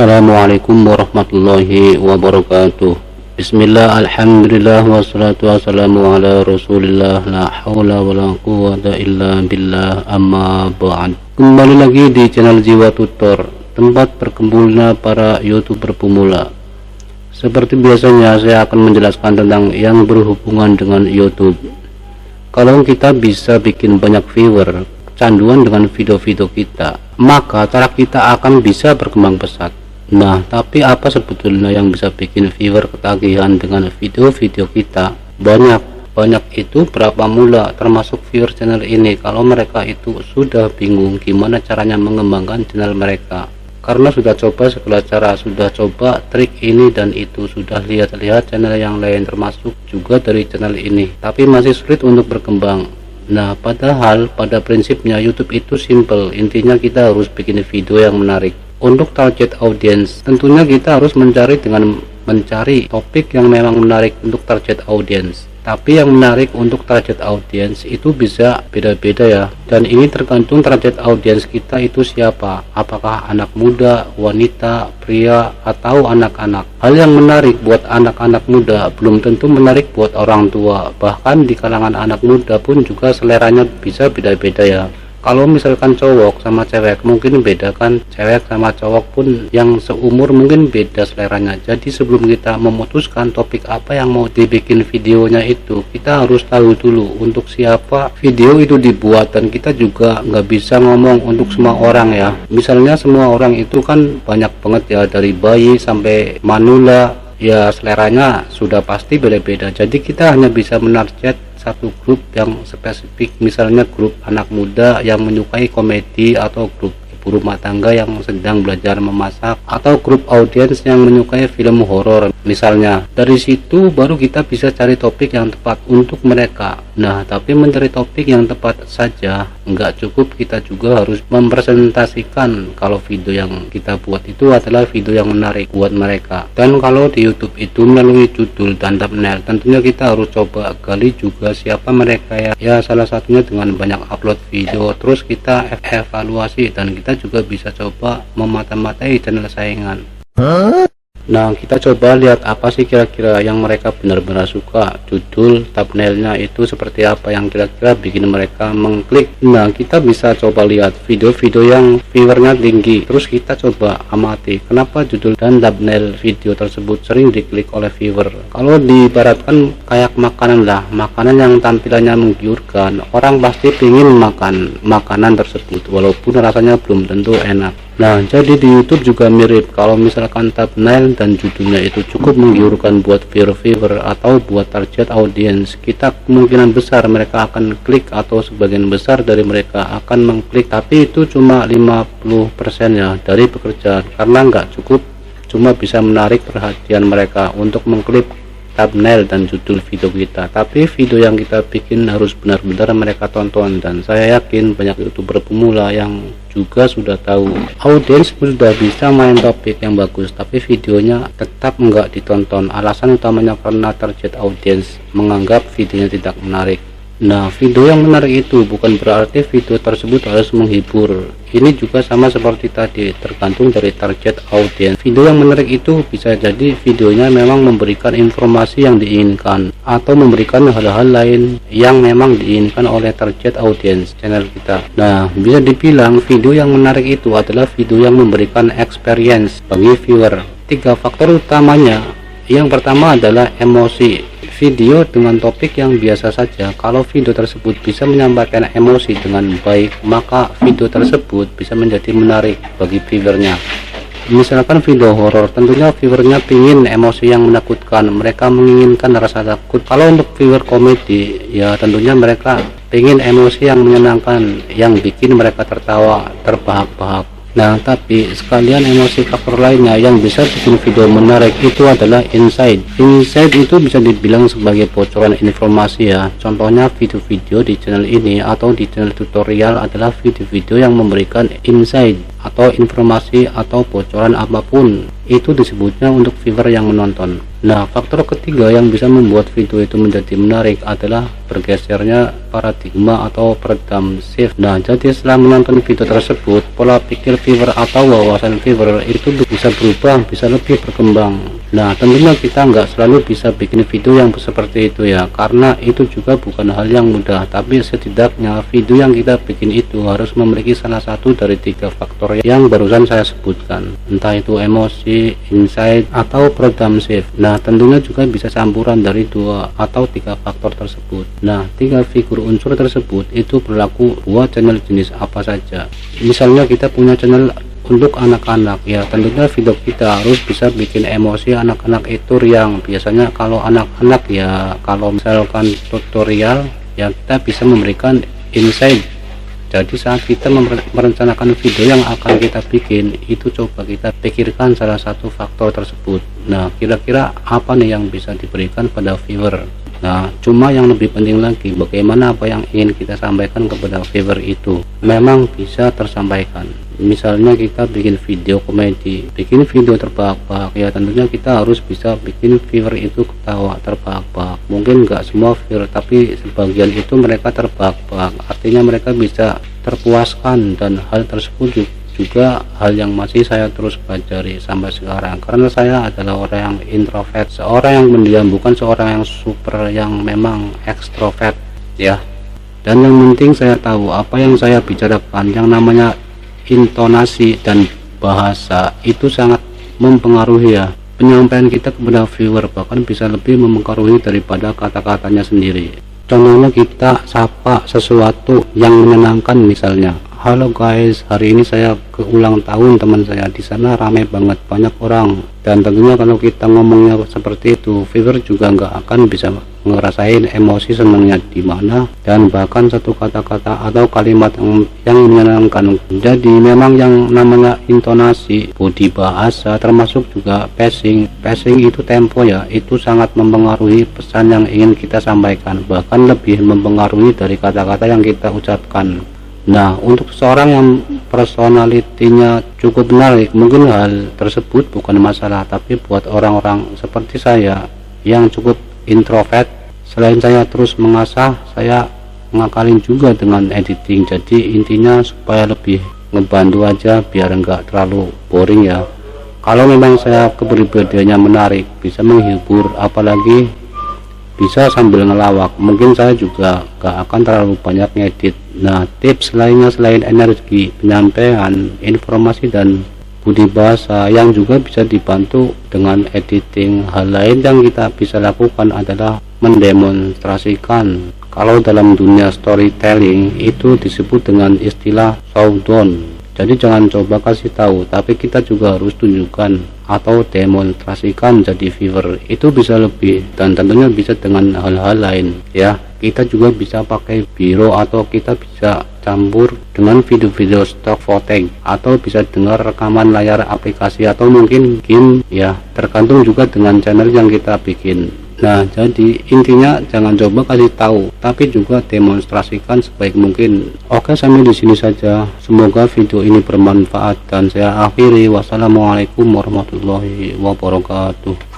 Assalamualaikum warahmatullahi wabarakatuh. Bismillah, alhamdulillah, wassalatu wassalamu ala rasulillah, la hawla wa la quwwata illa billah, amma ba'd. Kembali lagi di channel Jiwa Tutor, tempat berkumpulnya para YouTuber pemula. Seperti biasanya, saya akan menjelaskan tentang yang berhubungan dengan YouTube. Kalau kita bisa bikin banyak viewer, kecanduan dengan video-video kita, maka cara kita akan bisa berkembang pesat. Nah, tapi apa sebetulnya yang bisa bikin viewer ketagihan dengan video-video kita? Banyak itu berapa mula, termasuk viewer channel ini, kalau mereka itu sudah bingung gimana caranya mengembangkan channel mereka. Karena sudah coba segala cara, sudah coba trik ini dan itu, sudah lihat-lihat channel yang lain termasuk juga dari channel ini, tapi masih sulit untuk berkembang. Nah, padahal pada prinsipnya YouTube itu simple, intinya kita harus bikin video yang menarik. Untuk target audience, tentunya kita harus mencari topik yang memang menarik untuk target audience. Tapi yang menarik untuk target audience itu bisa beda-beda ya. Dan ini tergantung target audience kita itu siapa. Apakah anak muda, wanita, pria, atau anak-anak. Hal yang menarik buat anak-anak muda belum tentu menarik buat orang tua. Bahkan di kalangan anak muda pun juga seleranya bisa beda-beda ya. Kalau misalkan cowok sama cewek mungkin beda kan, cewek sama cowok pun yang seumur mungkin beda seleranya. Jadi sebelum kita memutuskan topik apa yang mau dibikin videonya itu, kita harus tahu dulu untuk siapa video itu dibuat. Dan kita juga nggak bisa ngomong untuk semua orang ya. Misalnya semua orang itu kan banyak banget ya, dari bayi sampai manula ya, seleranya sudah pasti beda-beda. Jadi kita hanya bisa menarget satu grup yang spesifik, misalnya grup anak muda yang menyukai komedi, atau grup ibu rumah tangga yang sedang belajar memasak, atau grup audiens yang menyukai film horor misalnya. Dari situ baru kita bisa cari topik yang tepat untuk mereka. Nah, tapi mencari topik yang tepat saja nggak cukup, kita juga harus mempresentasikan kalau video yang kita buat itu adalah video yang menarik buat mereka. Dan kalau di YouTube itu melalui judul dan thumbnail, tentunya kita harus coba gali juga siapa mereka ya, salah satunya dengan banyak upload video, terus kita evaluasi, dan kita juga bisa coba memata-matai channel saingan. Nah, kita coba lihat apa sih kira-kira yang mereka benar-benar suka, judul, thumbnailnya itu seperti apa yang kira-kira bikin mereka mengklik. Nah, kita bisa coba lihat video-video yang viewernya tinggi, terus kita coba amati kenapa judul dan thumbnail video tersebut sering diklik oleh viewer. Kalau diibaratkan kayak makanan lah, makanan yang tampilannya menggiurkan, orang pasti ingin makan makanan tersebut walaupun rasanya belum tentu enak. Nah, jadi di YouTube juga mirip. Kalau misalkan thumbnail dan judulnya itu cukup menggiurkan buat viewer atau buat target audience, kita kemungkinan besar mereka akan klik, atau sebagian besar dari mereka akan mengklik. Tapi itu cuma 50% ya dari pekerjaan, karena nggak cukup cuma bisa menarik perhatian mereka untuk mengklik thumbnail dan judul video kita, tapi video yang kita bikin harus benar-benar mereka tonton. Dan saya yakin banyak YouTuber pemula yang juga sudah tahu audiens sudah bisa main topik yang bagus, tapi videonya tetap enggak ditonton. Alasan utamanya karena target audiens menganggap videonya tidak menarik. Nah, video yang menarik itu bukan berarti video tersebut harus menghibur. Ini juga sama seperti tadi, tergantung dari target audiens. Video yang menarik itu bisa jadi videonya memang memberikan informasi yang diinginkan, atau memberikan hal-hal lain yang memang diinginkan oleh target audiens channel kita. Nah, bisa dibilang video yang menarik itu adalah video yang memberikan experience bagi viewer. 3 faktor utamanya. Yang pertama adalah emosi. Video dengan topik yang biasa saja, kalau video tersebut bisa menyampaikan emosi dengan baik, maka video tersebut bisa menjadi menarik bagi viewernya. Misalkan video horor, tentunya viewernya pingin emosi yang menakutkan, mereka menginginkan rasa takut. Kalau untuk viewer komedi, ya tentunya mereka pingin emosi yang menyenangkan, yang bikin mereka tertawa, terbahak-bahak. Nah, tapi sekalian emosi faktor lainnya yang bisa bikin video menarik itu adalah insight. Insight itu bisa dibilang sebagai bocoran informasi ya. Contohnya video-video di channel ini atau di channel tutorial adalah video-video yang memberikan insight atau informasi atau bocoran apapun. Itu disebutnya untuk viewer yang menonton. Nah, faktor ketiga yang bisa membuat video itu menjadi menarik adalah bergesernya paradigma atau paradigm shift. Nah, jadi setelah menonton video tersebut, pola pikir viewer atau wawasan viewer itu bisa berubah, bisa lebih berkembang. Nah, tentunya kita nggak selalu bisa bikin video yang seperti itu ya, karena itu juga bukan hal yang mudah, tapi setidaknya video yang kita bikin itu harus memiliki salah satu dari 3 faktor yang barusan saya sebutkan, entah itu emosi, insight, atau paradigm shift. Nah, tentunya juga bisa campuran dari 2 atau 3 faktor tersebut. Nah, 3 figur unsur tersebut itu berlaku buat channel jenis apa saja. Misalnya kita punya channel untuk anak-anak ya, tentunya video kita harus bisa bikin emosi anak-anak itu riang. Biasanya kalau anak-anak ya, kalau misalkan tutorial ya, kita bisa memberikan insight. Jadi saat kita merencanakan video yang akan kita bikin itu, coba kita pikirkan salah satu faktor tersebut. Nah, kira-kira apa nih yang bisa diberikan pada viewer. Nah, cuma yang lebih penting lagi, bagaimana apa yang ingin kita sampaikan kepada viewer itu memang bisa tersampaikan. Misalnya kita bikin video komedi, bikin video terbahak-bahak ya, tentunya kita harus bisa bikin viewer itu ketawa terbahak-bahak. Mungkin nggak semua viewer, tapi sebagian itu mereka terbahak-bahak, artinya mereka bisa terpuaskan. Dan hal tersebut juga hal yang masih saya terus pelajari sampai sekarang, karena saya adalah orang yang introvert, seorang yang mendiam, bukan seorang yang super yang memang ekstrovert ya. Dan yang penting saya tahu apa yang saya bicarakan, yang namanya intonasi dan bahasa itu sangat mempengaruhi ya penyampaian kita kepada viewer, bahkan bisa lebih mempengaruhi daripada kata-katanya sendiri. Contohnya kita sapa sesuatu yang menyenangkan, misalnya, halo guys, hari ini saya ke ulang tahun teman saya, di sana ramai banget, banyak orang. Dan tentunya kalau kita ngomongnya seperti itu, viewer juga nggak akan bisa ngerasain emosi senangnya di mana, dan bahkan satu kata-kata atau kalimat yang menyenangkan. Jadi memang yang namanya intonasi, bodi bahasa, termasuk juga pacing itu tempo ya, itu sangat mempengaruhi pesan yang ingin kita sampaikan, bahkan lebih mempengaruhi dari kata-kata yang kita ucapkan. Nah, untuk seorang yang personalitinya cukup menarik, mungkin hal tersebut bukan masalah, tapi buat orang-orang seperti saya yang cukup introvert, selain saya terus mengasah, saya ngakalin juga dengan editing. Jadi intinya supaya lebih ngebantu aja biar enggak terlalu boring ya. Kalau memang saya kepribadiannya menarik, bisa menghibur, apalagi bisa sambil ngelawak, mungkin saya juga gak akan terlalu banyak ngedit. Nah, tips lainnya selain energi penyampaian informasi dan budi bahasa yang juga bisa dibantu dengan editing, hal lain yang kita bisa lakukan adalah mendemonstrasikan. Kalau dalam dunia storytelling itu disebut dengan istilah showdown. Jadi jangan coba kasih tahu, tapi kita juga harus tunjukkan atau demonstrasikan. Jadi viewer itu bisa lebih, dan tentunya bisa dengan hal-hal lain ya. Kita juga bisa pakai biro, atau kita bisa campur dengan video-video stock footage, atau bisa dengar rekaman layar aplikasi, atau mungkin game ya, tergantung juga dengan channel yang kita bikin. Nah, jadi intinya jangan coba kasih tahu, tapi juga demonstrasikan sebaik mungkin. Oke, sampai di sini saja. Semoga video ini bermanfaat, dan saya akhiri. Wassalamualaikum warahmatullahi wabarakatuh.